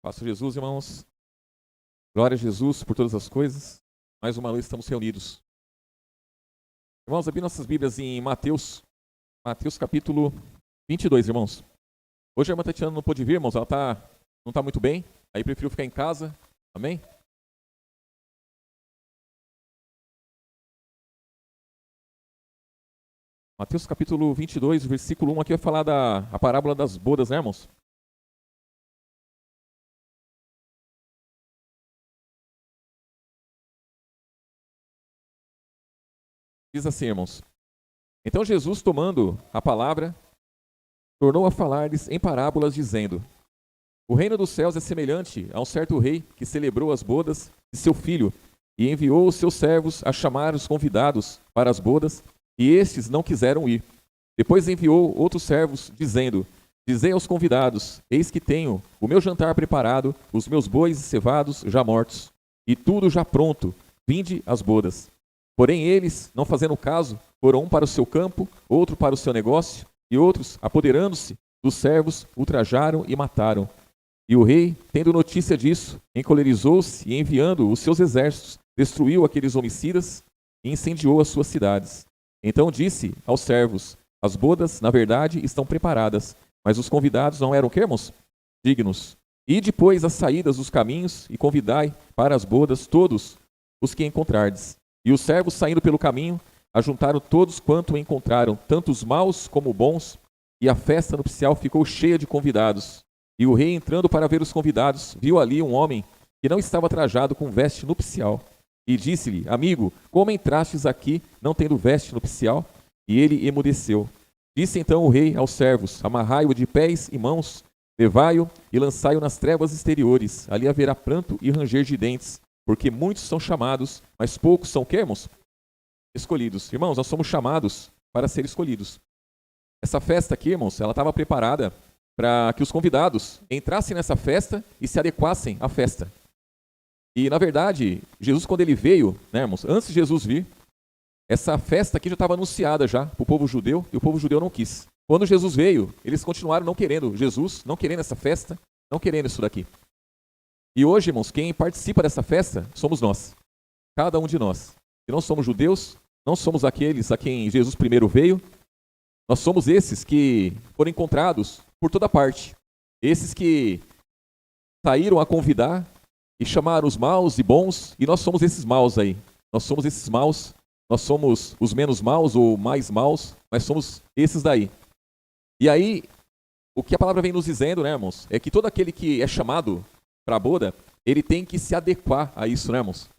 Paz Jesus, irmãos. Glória a Jesus por todas as coisas. Mais uma vez estamos reunidos. Irmãos, abri nossas Bíblias em Mateus capítulo 22, irmãos. Hoje a irmã Tatiana não pôde vir, irmãos, ela não está muito bem, aí preferiu ficar em casa. Amém? Mateus capítulo 22, versículo 1, aqui vai falar a parábola das bodas, né, irmãos? Diz assim, irmãos: Então Jesus, tomando a palavra, tornou a falar-lhes em parábolas, dizendo: O reino dos céus é semelhante a um certo rei que celebrou as bodas de seu filho e enviou os seus servos a chamar os convidados para as bodas, e estes não quiseram ir. Depois enviou outros servos, dizendo: Dizei aos convidados: Eis que tenho o meu jantar preparado, os meus bois cevados já mortos, e tudo já pronto, vinde às bodas. Porém eles, não fazendo caso, foram um para o seu campo, outro para o seu negócio, e outros, apoderando-se dos servos, ultrajaram e mataram. E o rei, tendo notícia disso, encolerizou-se e, enviando os seus exércitos, destruiu aqueles homicidas e incendiou as suas cidades. Então disse aos servos: As bodas, na verdade, estão preparadas, mas os convidados não eram, irmãos, dignos. E depois as saídas dos caminhos e convidai para as bodas todos os que encontrardes. E os servos, saindo pelo caminho, ajuntaram todos quanto encontraram, tanto os maus como bons, e a festa nupcial ficou cheia de convidados. E o rei, entrando para ver os convidados, viu ali um homem que não estava trajado com veste nupcial. E disse-lhe: Amigo, como entrastes aqui, não tendo veste nupcial? E ele emudeceu. Disse então o rei aos servos: Amarrai-o de pés e mãos, levai-o e lançai-o nas trevas exteriores. Ali haverá pranto e ranger de dentes, porque muitos são chamados, mas poucos são, irmãos? Escolhidos. Irmãos, nós somos chamados para ser escolhidos. Essa festa aqui, irmãos, ela estava preparada para que os convidados entrassem nessa festa e se adequassem à festa. E, na verdade, Jesus, quando ele veio, né, irmãos, antes de Jesus vir, essa festa aqui já estava anunciada já para o povo judeu, e o povo judeu não quis. Quando Jesus veio, eles continuaram não querendo Jesus, não querendo essa festa, não querendo isso daqui. E hoje, irmãos, quem participa dessa festa somos nós, cada um de nós. E não somos judeus, não somos aqueles a quem Jesus primeiro veio, nós somos esses que foram encontrados por toda parte. Esses que saíram a convidar e chamaram os maus e bons, e nós somos esses maus aí. Nós somos esses maus, nós somos os menos maus ou mais maus, mas somos esses daí. E aí, o que a palavra vem nos dizendo, né, irmãos, é que todo aquele que é chamado para a boda, ele tem que se adequar a isso, né, irmãos?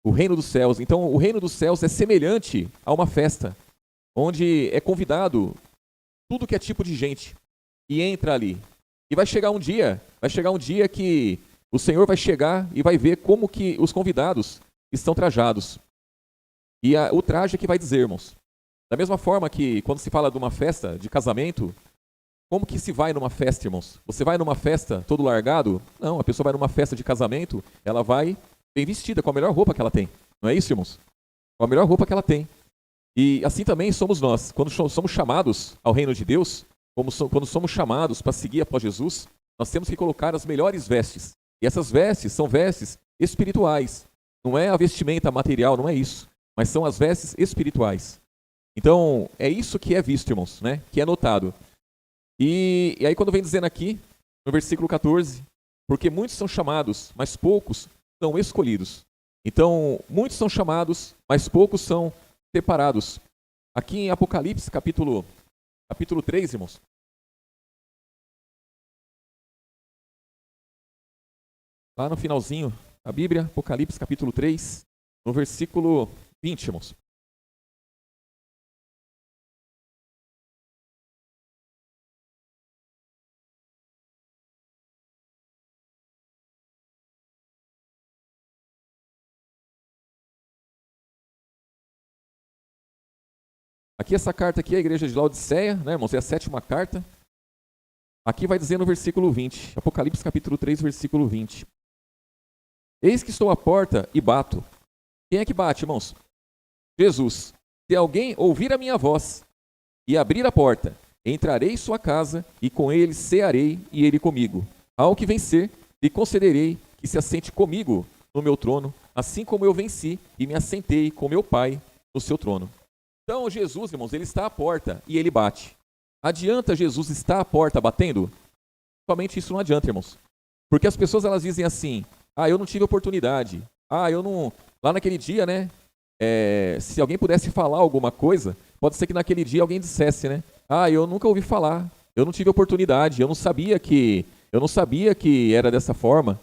O reino dos céus. Então, o reino dos céus é semelhante a uma festa, onde é convidado tudo que é tipo de gente e entra ali. E vai chegar um dia que o Senhor vai chegar e vai ver como que os convidados estão trajados. E o traje é que vai dizer, irmãos. Da mesma forma que quando se fala de uma festa de casamento, como que se vai numa festa, irmãos? Você vai numa festa todo largado? Não, a pessoa vai numa festa de casamento, ela vai bem vestida, com a melhor roupa que ela tem. Não é isso, irmãos? Com a melhor roupa que ela tem. E assim também somos nós. Quando somos chamados ao reino de Deus, quando somos chamados para seguir após Jesus, nós temos que colocar as melhores vestes. E essas vestes são vestes espirituais. Não é a vestimenta material, não é isso. Mas são as vestes espirituais. Então, é isso que é visto, irmãos, né? Que é notado. E aí quando vem dizendo aqui, no versículo 14, porque muitos são chamados, mas poucos são escolhidos. Então, muitos são chamados, mas poucos são separados. Aqui em Apocalipse, capítulo 3, irmãos. Lá no finalzinho da Bíblia, Apocalipse, capítulo 3, no versículo 20, irmãos. Aqui essa carta aqui é a igreja de Laodiceia, né, irmãos? É a 7ª carta. Aqui vai dizer no versículo 20, Apocalipse capítulo 3, versículo 20. Eis que estou à porta e bato. Quem é que bate, irmãos? Jesus. Se alguém ouvir a minha voz e abrir a porta, entrarei em sua casa e com ele cearei e ele comigo. Ao que vencer, e concederei que se assente comigo no meu trono, assim como eu venci e me assentei com meu Pai no seu trono. Então Jesus, irmãos, ele está à porta e ele bate. Adianta Jesus estar à porta batendo? Somente isso não adianta, irmãos. Porque as pessoas elas dizem assim, eu não tive oportunidade. Eu não... Lá naquele dia, né? Se alguém pudesse falar alguma coisa, pode ser que naquele dia alguém dissesse, né? Eu nunca ouvi falar, eu não tive oportunidade, eu não sabia que era dessa forma.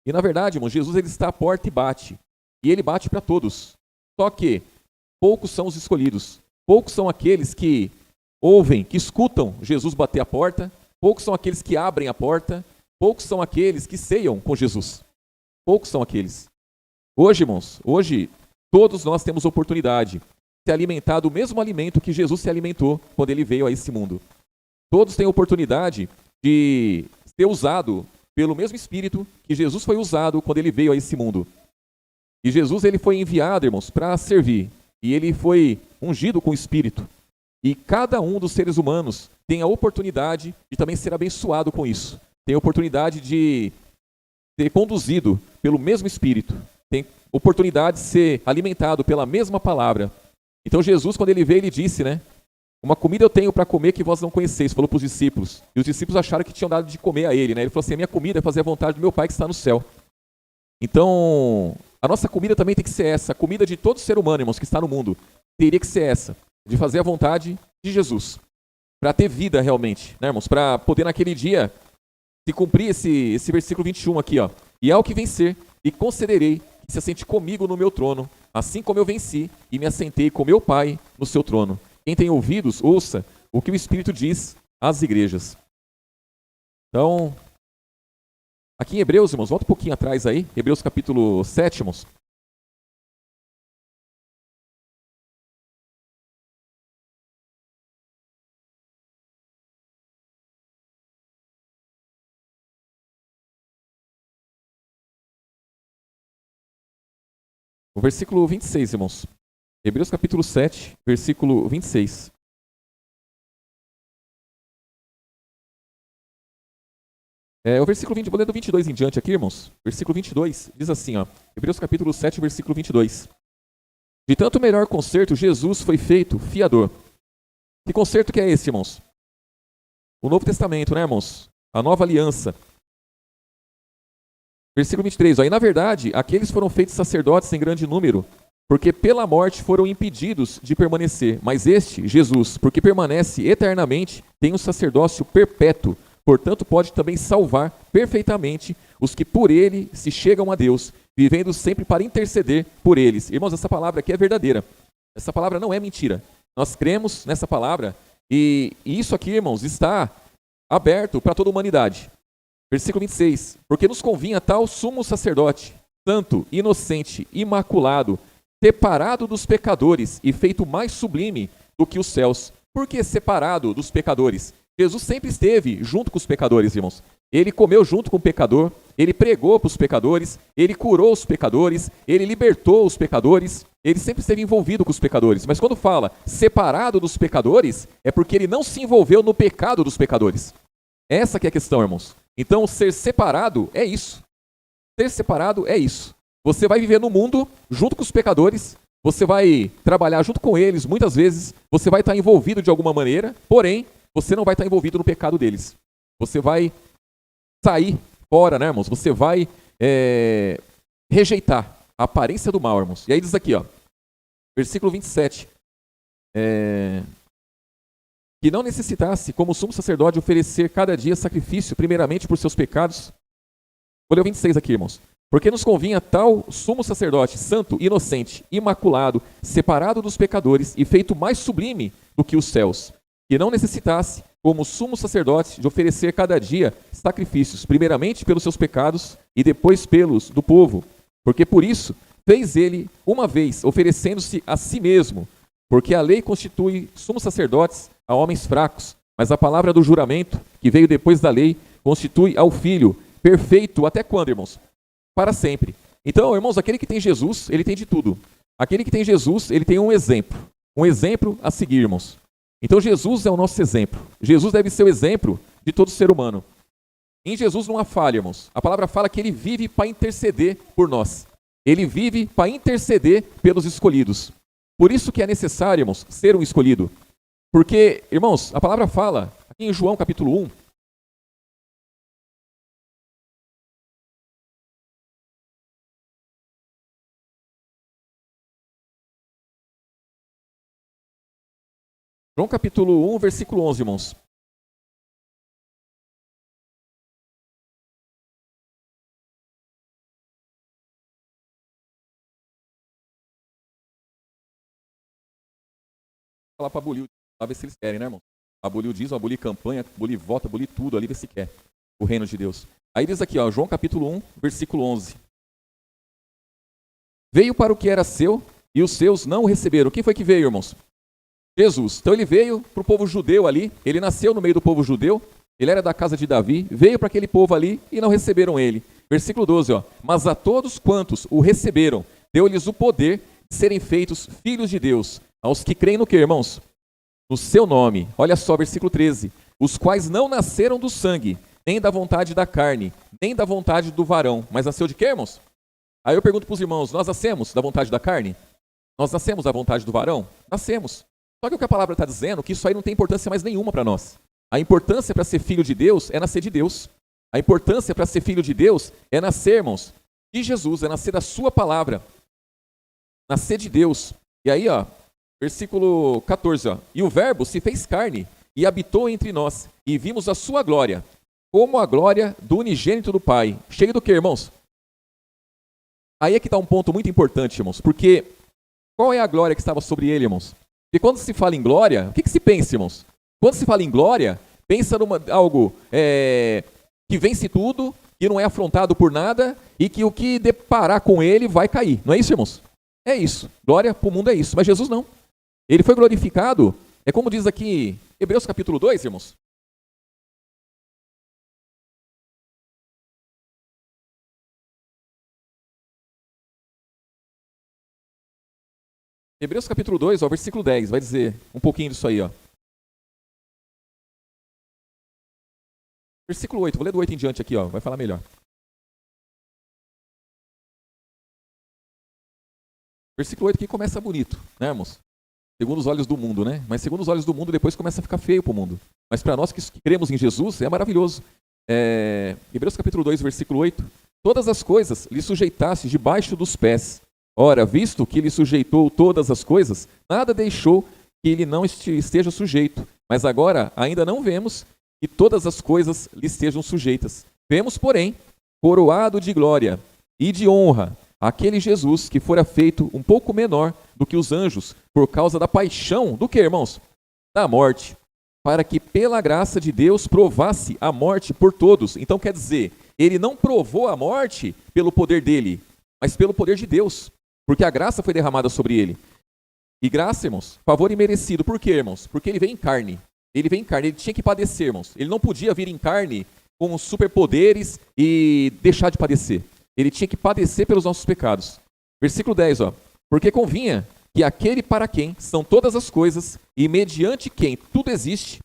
E na verdade, irmãos, Jesus ele está à porta e bate. E ele bate para todos. Só que poucos são os escolhidos. Poucos são aqueles que ouvem, que escutam Jesus bater a porta. Poucos são aqueles que abrem a porta. Poucos são aqueles que ceiam com Jesus. Poucos são aqueles. Hoje, irmãos, todos nós temos oportunidade de se alimentar do mesmo alimento que Jesus se alimentou quando ele veio a esse mundo. Todos têm oportunidade de ser usado pelo mesmo Espírito que Jesus foi usado quando ele veio a esse mundo. E Jesus ele foi enviado, irmãos, para servir. E ele foi ungido com o Espírito. E cada um dos seres humanos tem a oportunidade de também ser abençoado com isso. Tem a oportunidade de ser conduzido pelo mesmo Espírito. Tem oportunidade de ser alimentado pela mesma palavra. Então Jesus, quando ele veio, ele disse, né? Uma comida eu tenho para comer que vós não conheceis, falou para os discípulos. E os discípulos acharam que tinham dado de comer a ele, né? Ele falou assim, a minha comida é fazer a vontade do meu Pai que está no céu. Então, a nossa comida também tem que ser essa. A comida de todo ser humano, irmãos, que está no mundo, teria que ser essa. De fazer a vontade de Jesus. Para ter vida realmente, né, irmãos? Para poder naquele dia se cumprir esse versículo 21 aqui, ó. E ao que vencer, e concederei que se assente comigo no meu trono, assim como eu venci e me assentei com meu Pai no seu trono. Quem tem ouvidos, ouça o que o Espírito diz às igrejas. Então, aqui em Hebreus, irmãos, volta um pouquinho atrás aí, Hebreus capítulo 7, irmãos. O versículo 26, irmãos. Hebreus capítulo 7, versículo 26. O versículo 20, vou ler do 22 em diante aqui, irmãos. Versículo 22 diz assim, ó. Hebreus capítulo 7, versículo 22. De tanto melhor concerto, Jesus foi feito fiador. Que concerto que é esse, irmãos? O Novo Testamento, né, irmãos? A nova aliança. Versículo 23, ó. E na verdade, aqueles foram feitos sacerdotes em grande número, porque pela morte foram impedidos de permanecer. Mas este, Jesus, porque permanece eternamente, tem um sacerdócio perpétuo, portanto pode também salvar perfeitamente os que por ele se chegam a Deus, vivendo sempre para interceder por eles. Irmãos, essa palavra aqui é verdadeira. Essa palavra não é mentira. Nós cremos nessa palavra e isso aqui, irmãos, está aberto para toda a humanidade. Versículo 26. Porque nos convinha tal sumo sacerdote, santo, inocente, imaculado, separado dos pecadores e feito mais sublime do que os céus. Por que separado dos pecadores? Jesus sempre esteve junto com os pecadores, irmãos. Ele comeu junto com o pecador, ele pregou para os pecadores, ele curou os pecadores, ele libertou os pecadores, ele sempre esteve envolvido com os pecadores. Mas quando fala separado dos pecadores, é porque ele não se envolveu no pecado dos pecadores. Essa que é a questão, irmãos. Então, ser separado é isso. Ser separado é isso. Você vai viver no mundo junto com os pecadores, você vai trabalhar junto com eles muitas vezes, você vai estar envolvido de alguma maneira, porém, você não vai estar envolvido no pecado deles. Você vai sair fora, né, irmãos? Você vai rejeitar a aparência do mal, irmãos. E aí diz aqui, ó, versículo 27, que não necessitasse, como sumo sacerdote, oferecer cada dia sacrifício, primeiramente por seus pecados. Vou ler o 26 aqui, irmãos. Porque nos convinha tal sumo sacerdote, santo, inocente, imaculado, separado dos pecadores e feito mais sublime do que os céus, que não necessitasse, como sumo sacerdote, de oferecer cada dia sacrifícios, primeiramente pelos seus pecados e depois pelos do povo. Porque por isso fez ele uma vez, oferecendo-se a si mesmo, porque a lei constitui sumos sacerdotes a homens fracos, mas a palavra do juramento, que veio depois da lei, constitui ao Filho, perfeito até quando, irmãos? Para sempre. Então, irmãos, aquele que tem Jesus, ele tem de tudo. Aquele que tem Jesus, ele tem um exemplo a seguir, irmãos. Então, Jesus é o nosso exemplo. Jesus deve ser o exemplo de todo ser humano. Em Jesus não há falha, irmãos. A palavra fala que ele vive para interceder por nós. Ele vive para interceder pelos escolhidos. Por isso que é necessário, irmãos, ser um escolhido. Porque, irmãos, a palavra fala, aqui em João capítulo 1, João capítulo 1, versículo 11, irmãos. Falar para abolir, lá ver se eles querem, né, irmão? Abolir o dízimo, abolir campanha, abolir voto, abolir tudo, ali ver se quer o reino de Deus. Aí diz aqui, ó, João capítulo 1, versículo 11. Veio para o que era seu e os seus não o receberam. Quem foi que veio, irmãos? Jesus. Então ele veio para o povo judeu ali, ele nasceu no meio do povo judeu, ele era da casa de Davi, veio para aquele povo ali e não receberam ele. Versículo 12, ó. Mas a todos quantos o receberam, deu-lhes o poder de serem feitos filhos de Deus. Aos que creem no que, irmãos? No seu nome. Olha só, versículo 13. Os quais não nasceram do sangue, nem da vontade da carne, nem da vontade do varão. Mas nasceu de quê, irmãos? Aí eu pergunto para os irmãos, nós nascemos da vontade da carne? Nós nascemos da vontade do varão? Nascemos. Só que o que a palavra está dizendo é que isso aí não tem importância mais nenhuma para nós. A importância para ser filho de Deus é nascer de Deus. A importância para ser filho de Deus é nascer, irmãos, de Jesus, é nascer da sua palavra. Nascer de Deus. E aí, ó, versículo 14, ó. E o verbo se fez carne e habitou entre nós, e vimos a sua glória, como a glória do unigênito do Pai. Cheio do que, irmãos? Aí é que está um ponto muito importante, irmãos, porque qual é a glória que estava sobre ele, irmãos? Porque quando se fala em glória, o que se pensa, irmãos? Quando se fala em glória, pensa numa algo que vence tudo, que não é afrontado por nada, e que o que deparar com ele vai cair. Não é isso, irmãos? É isso. Glória para o mundo é isso. Mas Jesus não. Ele foi glorificado, é como diz aqui Hebreus capítulo 2, irmãos. Hebreus capítulo 2, ó, versículo 10, vai dizer um pouquinho disso aí, ó. Versículo 8, vou ler do 8 em diante aqui, ó, vai falar melhor. Versículo 8 aqui começa bonito, né, irmãos? Segundo os olhos do mundo, né? Mas segundo os olhos do mundo, depois começa a ficar feio para o mundo. Mas para nós que cremos em Jesus, é maravilhoso. Hebreus capítulo 2, versículo 8. Todas as coisas lhe sujeitasse debaixo dos pés. Ora, visto que lhe sujeitou todas as coisas, nada deixou que ele não esteja sujeito. Mas agora ainda não vemos que todas as coisas lhe estejam sujeitas. Vemos, porém, coroado de glória e de honra, aquele Jesus que fora feito um pouco menor do que os anjos, por causa da paixão, do que, irmãos? Da morte, para que pela graça de Deus provasse a morte por todos. Então quer dizer, ele não provou a morte pelo poder dele, mas pelo poder de Deus, porque a graça foi derramada sobre ele. E graça, irmãos, favor imerecido. Por quê, irmãos? Porque ele veio em carne. Ele veio em carne, ele tinha que padecer, irmãos. Ele não podia vir em carne com superpoderes e deixar de padecer. Ele tinha que padecer pelos nossos pecados. Versículo 10, ó. Porque convinha que aquele para quem são todas as coisas e mediante quem tudo existe,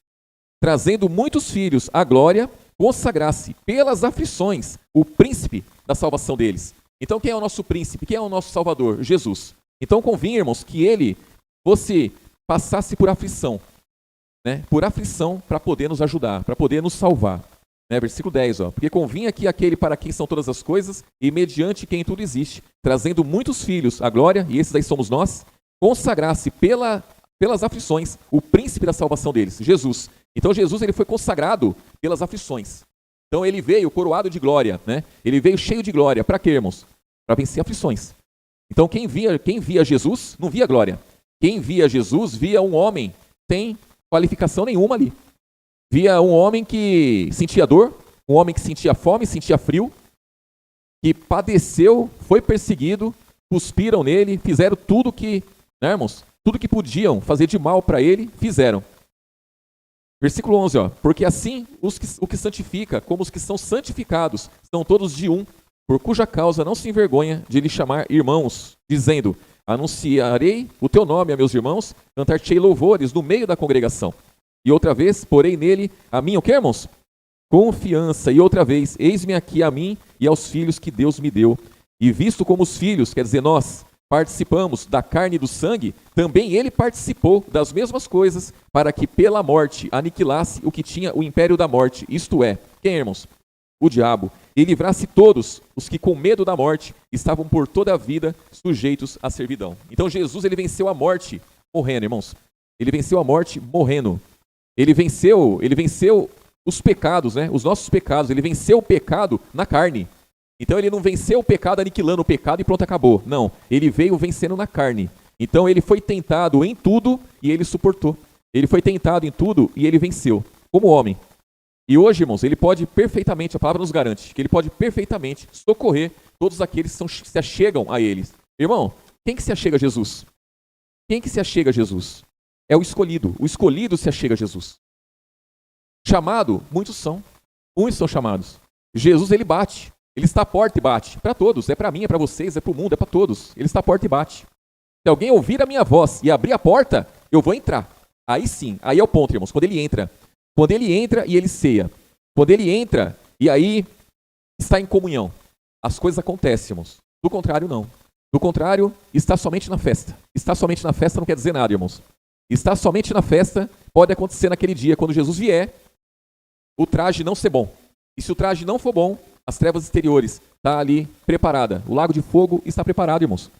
trazendo muitos filhos à glória, consagrasse pelas aflições o príncipe da salvação deles. Então quem é o nosso príncipe? Quem é o nosso salvador? Jesus. Então convinha, irmãos, que ele passasse por aflição, né? Por aflição para poder nos ajudar, para poder nos salvar. Né? Versículo 10, ó. Porque convinha que aquele para quem são todas as coisas e mediante quem tudo existe, trazendo muitos filhos à glória, e esses aí somos nós, consagrasse pelas aflições o príncipe da salvação deles, Jesus. Então Jesus ele foi consagrado pelas aflições. Então ele veio coroado de glória, né? Ele veio cheio de glória. Para quê, irmãos? Para vencer aflições. Então quem via Jesus não via glória. Quem via Jesus via um homem sem qualificação nenhuma ali. Via um homem que sentia dor, um homem que sentia fome, sentia frio, que padeceu, foi perseguido, cuspiram nele, fizeram tudo que, né, irmãos? Tudo que podiam fazer de mal para ele, fizeram. Versículo 11, ó. Porque assim o que santifica, como os que são santificados, são todos de um, por cuja causa não se envergonha de lhe chamar irmãos, dizendo, anunciarei o teu nome a meus irmãos, cantar-te-ei louvores no meio da congregação. E outra vez, porei nele a minha, o que, irmãos? confiança. E outra vez, eis-me aqui a mim e aos filhos que Deus me deu. E visto como os filhos, quer dizer, nós participamos da carne e do sangue, também ele participou das mesmas coisas, para que pela morte aniquilasse o que tinha o império da morte, isto é, quem, irmãos? O diabo, e livrasse todos os que com medo da morte estavam por toda a vida sujeitos à servidão. Então Jesus, ele venceu a morte morrendo, irmãos. Ele venceu a morte morrendo. Ele venceu os pecados, né? Os nossos pecados. Ele venceu o pecado na carne. Então ele não venceu o pecado aniquilando o pecado e pronto, acabou. Não, ele veio vencendo na carne. Então ele foi tentado em tudo e ele suportou. Ele foi tentado em tudo e ele venceu, como homem. E hoje, irmãos, ele pode perfeitamente, a palavra nos garante, que ele pode perfeitamente socorrer todos aqueles que se achegam a eles. Irmão, quem que se achega a Jesus? Quem que se achega a Jesus? É o escolhido se achega a Jesus. Chamado, muitos são chamados. Jesus, ele bate, ele está à porta e bate, para todos, é para mim, é para vocês, é para o mundo, é para todos, ele está à porta e bate. Se alguém ouvir a minha voz e abrir a porta, eu vou entrar. Aí sim, aí é o ponto, irmãos, quando ele entra e ele ceia, quando ele entra e aí está em comunhão, as coisas acontecem, irmãos. Do contrário, não. Do contrário, está somente na festa. Está somente na festa não quer dizer nada, irmãos. Está somente na festa pode acontecer naquele dia, quando Jesus vier, o traje não ser bom. E se o traje não for bom, as trevas exteriores está ali preparada. O lago de fogo está preparado, irmãos.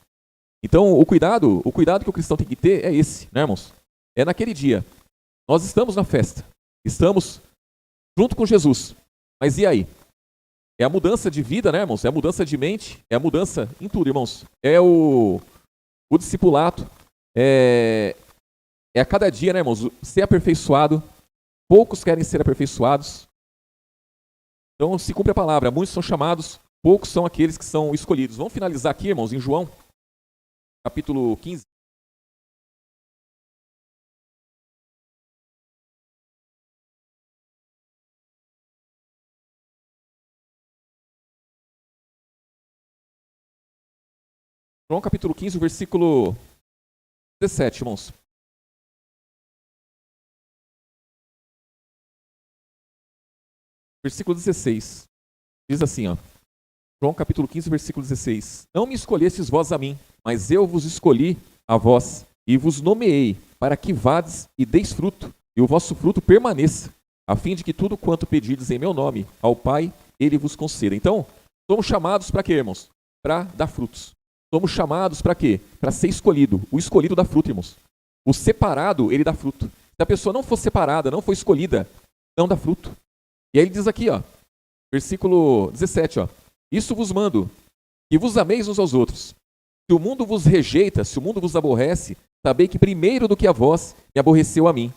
Então, o cuidado que o cristão tem que ter é esse, né, irmãos? É naquele dia. Nós estamos na festa. Estamos junto com Jesus. Mas e aí? É a mudança de vida, né, irmãos? É a mudança de mente, é a mudança em tudo, irmãos. É o discipulado, é a cada dia, né, irmãos, ser aperfeiçoado. Poucos querem ser aperfeiçoados. Então, se cumpre a palavra, muitos são chamados, poucos são aqueles que são escolhidos. Vamos finalizar aqui, irmãos, em João, capítulo 15. João capítulo 15, versículo 17, irmãos. Versículo 16. Diz assim, ó. João capítulo 15, versículo 16. Não me escolhestes vós a mim, mas eu vos escolhi a vós, e vos nomeei, para que vades e deis fruto, e o vosso fruto permaneça, a fim de que tudo quanto pedirdes em meu nome ao Pai, ele vos conceda. Então, somos chamados para quê, irmãos? Para dar frutos. Somos chamados para quê? Para ser escolhido. O escolhido dá fruto, irmãos. O separado, ele dá fruto. Se a pessoa não for separada, não for escolhida, não dá fruto. E aí ele diz aqui, ó, versículo 17, ó, isso vos mando, que vos ameis uns aos outros. Se o mundo vos rejeita, se o mundo vos aborrece, sabei que primeiro do que a vós, me aborreceu a mim.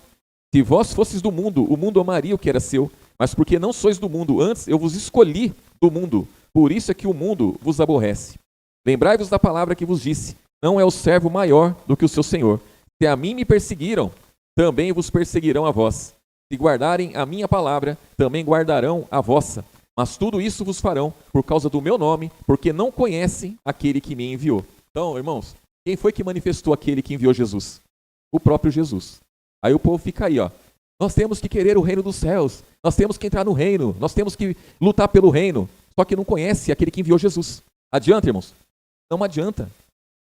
Se vós fosseis do mundo, o mundo amaria o que era seu, mas porque não sois do mundo, antes eu vos escolhi do mundo, por isso é que o mundo vos aborrece. Lembrai-vos da palavra que vos disse, não é o servo maior do que o seu senhor. Se a mim me perseguiram, também vos perseguirão a vós. Se guardarem a minha palavra, também guardarão a vossa. Mas tudo isso vos farão por causa do meu nome, porque não conhecem aquele que me enviou. Então, irmãos, quem foi que manifestou aquele que enviou Jesus? O próprio Jesus. Aí o povo fica aí, ó. Nós temos que querer o reino dos céus. Nós temos que entrar no reino. Nós temos que lutar pelo reino. Só que não conhece aquele que enviou Jesus. Adianta, irmãos? Não adianta.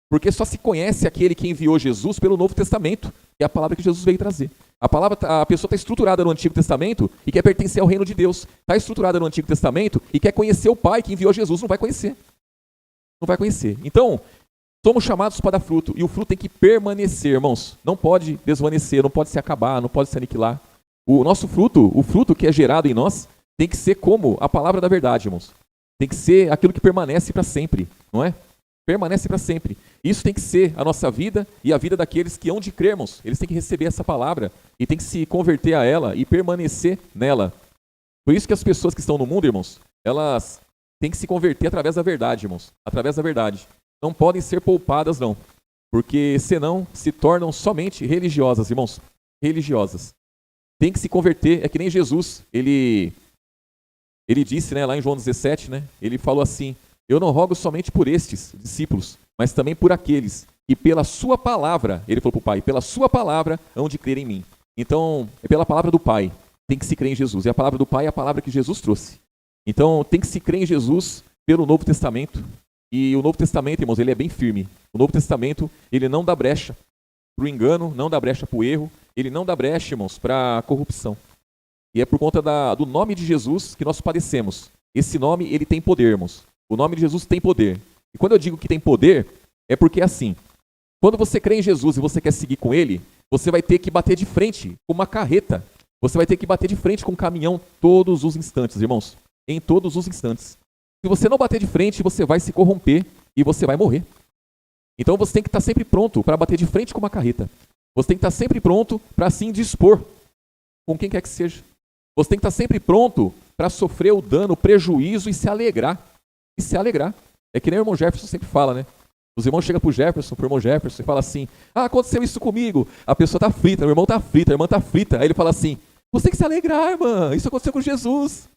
Porque só se conhece aquele que enviou Jesus pelo Novo Testamento, que é a palavra que Jesus veio trazer. A pessoa está estruturada no Antigo Testamento e quer pertencer ao reino de Deus. Está estruturada no Antigo Testamento e quer conhecer o Pai que enviou Jesus. Não vai conhecer. Não vai conhecer. Então, somos chamados para dar fruto. E o fruto tem que permanecer, irmãos. Não pode desvanecer, não pode se acabar, não pode se aniquilar. O nosso fruto, o fruto que é gerado em nós, tem que ser como a palavra da verdade, irmãos. Tem que ser aquilo que permanece para sempre, não é? Permanece para sempre. Isso tem que ser a nossa vida e a vida daqueles que hão de crer, irmãos. Eles têm que receber essa palavra e têm que se converter a ela e permanecer nela. Por isso que as pessoas que estão no mundo, irmãos, elas têm que se converter através da verdade, irmãos. Através da verdade. Não podem ser poupadas, não. Porque senão se tornam somente religiosas, irmãos. Religiosas. Tem que se converter. É que nem Jesus. Ele disse, né, lá em João 17, né? Ele falou assim: eu não rogo somente por estes discípulos, mas também por aqueles que pela sua palavra, ele falou para o Pai, pela sua palavra hão de crer em mim. Então, é pela palavra do Pai. tem que se crer em Jesus. E a palavra do Pai é a palavra que Jesus trouxe. Então, tem que se crer em Jesus pelo Novo Testamento. E o Novo Testamento, irmãos, ele é bem firme. O Novo Testamento, ele não dá brecha para o engano, não dá brecha para o erro, ele não dá brecha, irmãos, para a corrupção. E é por conta do nome de Jesus que nós padecemos. Esse nome, ele tem poder, irmãos. O nome de Jesus tem poder. E quando eu digo que tem poder, é porque é assim. Quando você crê em Jesus e você quer seguir com ele, você vai ter que bater de frente com uma carreta. Você vai ter que bater de frente com um caminhão todos os instantes, irmãos. Em todos os instantes. Se você não bater de frente, você vai se corromper e você vai morrer. Então você tem que estar sempre pronto para bater de frente com uma carreta. Você tem que estar sempre pronto para se indispor com quem quer que seja. Você tem que estar sempre pronto para sofrer o dano, o prejuízo e se alegrar. E se alegrar. É que nem o irmão Jefferson sempre fala, né? Os irmãos chegam pro irmão Jefferson e falam assim, aconteceu isso comigo. A pessoa tá frita, o irmão tá frito, a irmã tá frita. Aí ele fala assim, você tem que se alegrar, irmã. Isso aconteceu com Jesus.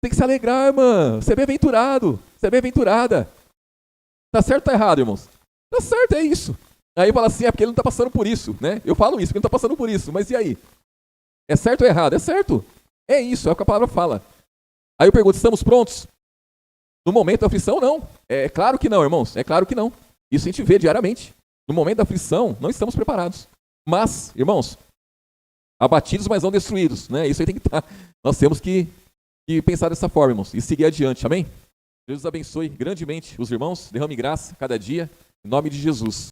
Tem que se alegrar, irmã. Você é bem-aventurado. Você é bem-aventurada. Tá certo ou tá errado, irmãos? Tá certo, é isso. Aí fala assim, é porque ele não tá passando por isso, né? Eu falo isso, porque ele não tá passando por isso. Mas e aí? É certo ou errado? É certo. É isso, é o que a palavra fala. Aí eu pergunto, estamos prontos? No momento da aflição, não. É claro que não, irmãos. É claro que não. Isso a gente vê diariamente. No momento da aflição, não estamos preparados. Mas, irmãos, abatidos, mas não destruídos, né? Isso aí tem que estar. Nós temos que pensar dessa forma, irmãos, e seguir adiante, amém? Deus abençoe grandemente os irmãos, derrame graça cada dia, em nome de Jesus.